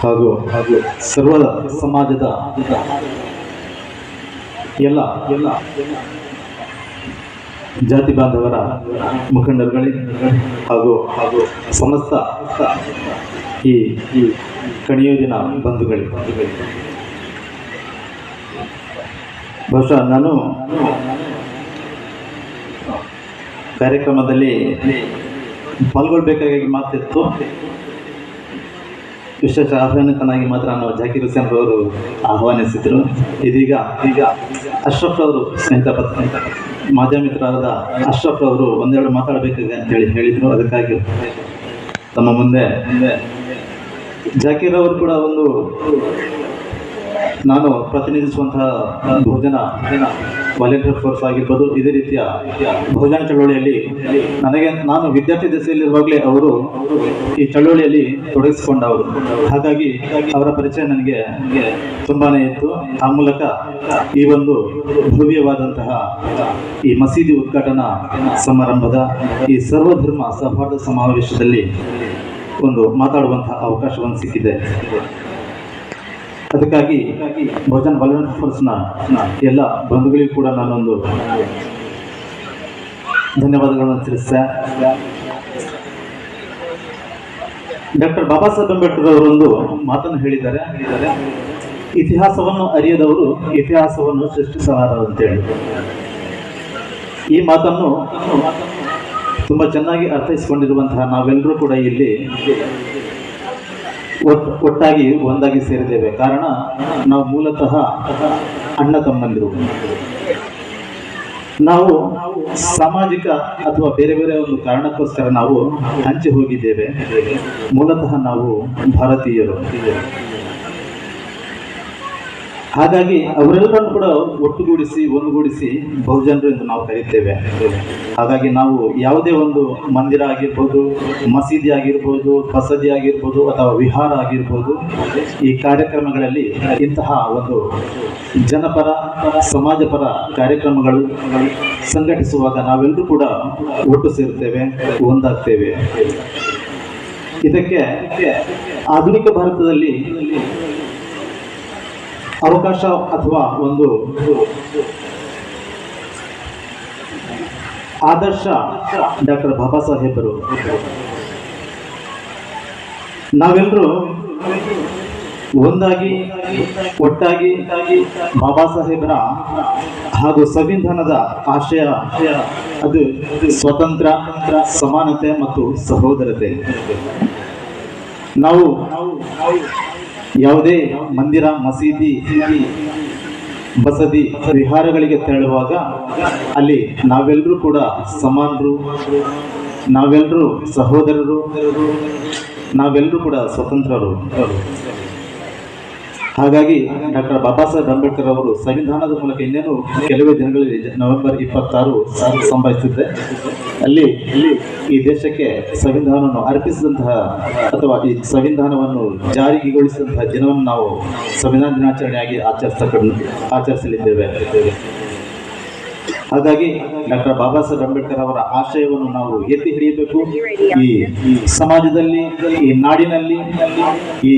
ಹಾಗೂ ಸರ್ವ ಸಮಾಜದ ಎಲ್ಲ ಜಾತಿ ಬಾಂಧವರ ಮುಖಂಡರುಗಳೇ ಹಾಗೂ ಸಮಸ್ತ ಈ ಕಣಿಯೋದಿನ ಬಂಧುಗಳೇ, ಬಹುಶಃ ನಾನು ಕಾರ್ಯಕ್ರಮದಲ್ಲಿ ಪಾಲ್ಗೊಳ್ಬೇಕಾಗಿ ಮಾತಿತ್ತು. ವಿಶೇಷ ಆಹ್ವಾನಿತನಾಗಿ ಮಾತ್ರ ನಾವು ಜಾಕೀರ್ ಹುಸೇನ್ ಅವರು ಆಹ್ವಾನಿಸಿದ್ರು. ಇದೀಗ ಅಶ್ರಫ್ ಅವರು ಸ್ನೇಹಿತ ಮಾಧ್ಯಮ ಮಿತ್ರರಾದ ಅಶ್ರಫ್ ಅವರು ಒಂದೆರಡು ಮಾತಾಡಬೇಕಾಗಿ ಅಂತೇಳಿ ಹೇಳಿದರು. ಅದಕ್ಕಾಗಿ ತಮ್ಮ ಮುಂದೆ ಜಾಕೀರ್ ಅವರು ಕೂಡ ಒಂದು ನಾನು ಪ್ರತಿನಿಧಿಸುವಂತಹ ಬಹುಜನ ವಾಲಂಟಿಯರ್ ಫೋರ್ಸ್ ಆಗಿರ್ಬೋದು, ಇದೇ ರೀತಿಯ ಬಹುಜನ ಚಳವಳಿಯಲ್ಲಿ ನಾನು ವಿದ್ಯಾರ್ಥಿ ದಶೆಯಲ್ಲಿರುವಾಗಲೇ ಅವರು ಈ ಚಳವಳಿಯಲ್ಲಿ ತೊಡಗಿಸಿಕೊಂಡವರು. ಹಾಗಾಗಿ ಅವರ ಪರಿಚಯ ನನಗೆ ತುಂಬಾನೇ ಇತ್ತು. ಆ ಮೂಲಕ ಈ ಒಂದು ಭವ್ಯವಾದಂತಹ ಈ ಮಸೀದಿ ಉದ್ಘಾಟನಾ ಸಮಾರಂಭದ ಈ ಸರ್ವಧರ್ಮ ಸೌಹಾರ್ದ ಸಮಾವೇಶದಲ್ಲಿ ಒಂದು ಮಾತಾಡುವಂತಹ ಅವಕಾಶವನ್ನು ಸಿಕ್ಕಿದೆ. ಅದಕ್ಕಾಗಿ ಬಹುಜನ ವಾಲಂಟಿಯರ್ ಫೋರ್ಸ್ನ ಎಲ್ಲ ಬಂಧುಗಳಿಗೂ ಕೂಡ ನಾನೊಂದು ಧನ್ಯವಾದಗಳನ್ನು ತಿಳಿಸ್ತೆ. ಡಾಕ್ಟರ್ ಬಾಬಾ ಸಾಹೇಬ್ ಅಂಬೇಡ್ಕರ್ ಅವರೊಂದು ಮಾತನ್ನು ಹೇಳಿದ್ದಾರೆ, ಇತಿಹಾಸವನ್ನು ಅರಿಯದವರು ಇತಿಹಾಸವನ್ನು ಸೃಷ್ಟಿಸಲಾರರು ಅಂತೇಳಿ. ಈ ಮಾತನ್ನು ತುಂಬ ಚೆನ್ನಾಗಿ ಅರ್ಥೈಸಿಕೊಂಡಿರುವಂತಹ ನಾವೆಲ್ಲರೂ ಕೂಡ ಇಲ್ಲಿ ಒಟ್ಟಾಗಿ ಒಂದಾಗಿ ಸೇರಿದ್ದೇವೆ. ಕಾರಣ ನಾವು ಮೂಲತಃ ಅಣ್ಣ ತಮ್ಮಂದಿರು. ನಾವು ಸಾಮಾಜಿಕ ಅಥವಾ ಬೇರೆ ಬೇರೆ ಒಂದು ಕಾರಣಕ್ಕೋಸ್ಕರ ನಾವು ಹಂಚಿ ಹೋಗಿದ್ದೇವೆ. ಮೂಲತಃ ನಾವು ಭಾರತೀಯರು. ಹಾಗಾಗಿ ಅವರೆಲ್ಲರನ್ನು ಕೂಡ ಒಟ್ಟುಗೂಡಿಸಿ ಒಂದುಗೂಡಿಸಿ ಬಹುಜನರು ಎಂದು ನಾವು ಕರೀತೇವೆ. ಹಾಗಾಗಿ ನಾವು ಯಾವುದೇ ಒಂದು ಮಂದಿರ ಆಗಿರ್ಬೋದು, ಮಸೀದಿ ಆಗಿರ್ಬೋದು, ಬಸದಿ ಆಗಿರ್ಬೋದು ಅಥವಾ ವಿಹಾರ ಆಗಿರ್ಬೋದು, ಈ ಕಾರ್ಯಕ್ರಮಗಳಲ್ಲಿ ಇಂತಹ ಒಂದು ಜನಪರ ಸಮಾಜಪರ ಕಾರ್ಯಕ್ರಮಗಳು ಸಂಘಟಿಸುವಾಗ ನಾವೆಲ್ಲರೂ ಕೂಡ ಒಟ್ಟು ಸೇರುತ್ತೇವೆ, ಒಂದಾಗ್ತೇವೆ. ಇದಕ್ಕೆ ಆಧುನಿಕ ಭಾರತದಲ್ಲಿ ಅವಕಾಶ ಅಥವಾ ಒಂದು ಆದರ್ಶ ಡಾಕ್ಟರ್ ಬಾಬಾ ಸಾಹೇಬರು. ನಾವೆಲ್ಲರೂ ಒಂದಾಗಿ ಒಟ್ಟಾಗಿ ಬಾಬಾ ಸಾಹೇಬರ ಹಾಗೂ ಸಂವಿಧಾನದ ಆಶಯ ಅದು ಸ್ವತಂತ್ರ, ಸಮಾನತೆ ಮತ್ತು ಸಹೋದರತೆ. ನಾವು ಯಾವುದೇ ಮಂದಿರ, ಮಸೀದಿ, ಬಸದಿ, ವಿಹಾರಗಳಿಗೆ ತೆರಳುವಾಗ ಅಲ್ಲಿ ನಾವೆಲ್ಲರೂ ಕೂಡ ಸಮಾನರು, ನಾವೆಲ್ಲರೂ ಸಹೋದರರು, ನಾವೆಲ್ಲರೂ ಕೂಡ ಸ್ವತಂತ್ರರು. ಹಾಗಾಗಿ ಡಾಕ್ಟರ್ ಬಾಬಾ ಸಾಹೇಬ್ ಅಂಬೇಡ್ಕರ್ ಅವರು ಸಂವಿಧಾನದ ಮೂಲಕ ಇನ್ನೇನು ಕೆಲವೇ ದಿನಗಳಲ್ಲಿ ನವೆಂಬರ್ 26 ಸಂಭವಿಸಿದೆ. ಅಲ್ಲಿ ಈ ದೇಶಕ್ಕೆ ಸಂವಿಧಾನವನ್ನು ಅರ್ಪಿಸಿದಂತಹ ಅಥವಾ ಈ ಸಂವಿಧಾನವನ್ನು ಜಾರಿಗೊಳಿಸಿದಂತಹ ದಿನವನ್ನು ನಾವು ಸಂವಿಧಾನ ದಿನಾಚರಣೆಯಾಗಿ ಆಚರಿಸಲಿದ್ದೇವೆ. ಹಾಗಾಗಿ ಡಾಕ್ಟರ್ ಬಾಬಾ ಸಾಹೇಬ್ ಅಂಬೇಡ್ಕರ್ ಅವರ ಆಶಯವನ್ನು ನಾವು ಎತ್ತಿ ಹಿಡಿಯಬೇಕು. ಈ ಸಮಾಜದಲ್ಲಿ, ಈ ನಾಡಿನಲ್ಲಿ, ಈ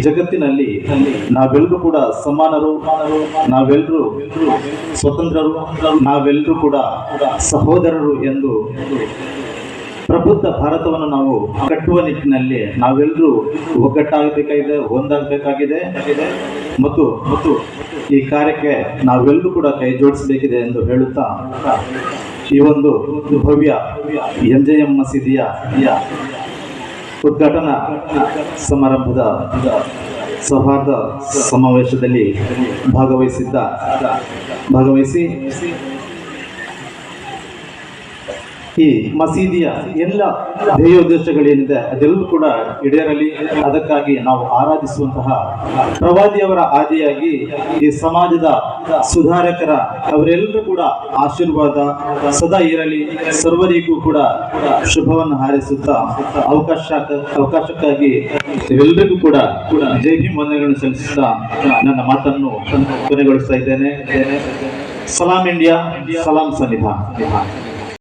ಜಗತ್ತಿನಲ್ಲಿ ನಾವೆಲ್ಲರೂ ಕೂಡ ಸಮಾನರು, ನಾವೆಲ್ಲರೂ ಸ್ವತಂತ್ರರು, ನಾವೆಲ್ಲರೂ ಕೂಡ ಸಹೋದರರು ಎಂದು ಪ್ರಬುದ್ಧ ಭಾರತವನ್ನು ನಾವು ಕಟ್ಟುವ ನಿಟ್ಟಿನಲ್ಲಿ ನಾವೆಲ್ಲರೂ ಒಗ್ಗಟ್ಟಾಗಬೇಕಾಗಿದೆ, ಒಂದಾಗಬೇಕಾಗಿದೆ ಮತ್ತು ಈ ಕಾರ್ಯಕ್ಕೆ ನಾವೆಲ್ಲರೂ ಕೂಡ ಕೈ ಜೋಡಿಸಬೇಕಿದೆ ಎಂದು ಹೇಳುತ್ತಾ ಈ ಒಂದು ಭವ್ಯ MJM ಮಸೀದಿಯ ಉದ್ಘಾಟನಾ ಸಮಾರಂಭದ ಸೌಹಾರ್ದ ಸಮಾವೇಶದಲ್ಲಿ ಭಾಗವಹಿಸಿ ಈ ಮಸೀದಿಯ ಎಲ್ಲ ಧ್ಯೇಯೋದ್ದೇಶಗಳೇನಿದೆ ಅದೆಲ್ಲೂ ಕೂಡ ಈಡೇರಲಿ. ಅದಕ್ಕಾಗಿ ನಾವು ಆರಾಧಿಸುವಂತಹ ಪ್ರವಾದಿಯವರ ಆದಿಯಾಗಿ ಈ ಸಮಾಜದ ಸುಧಾರಕರ ಅವರೆಲ್ಲರೂ ಕೂಡ ಆಶೀರ್ವಾದ ಸದಾ ಇರಲಿ. ಸರ್ವರಿಗೂ ಕೂಡ ಶುಭವನ್ನು ಹಾರೈಸುತ್ತಾ ಅವಕಾಶಕ್ಕಾಗಿ ಎಲ್ಲರಿಗೂ ಕೂಡ ಜೈ ಭೀಮ್ ವಂದನೆಗಳನ್ನು ಸಲ್ಲಿಸುತ್ತಾ ನನ್ನ ಮಾತನ್ನು ಕೊನೆಗೊಳಿಸ್ತಾ ಇದ್ದೇನೆ. ಸಲಾಂ ಇಂಡಿಯಾ, ಸಲಾಂ ಸಂವಿಧಾನ.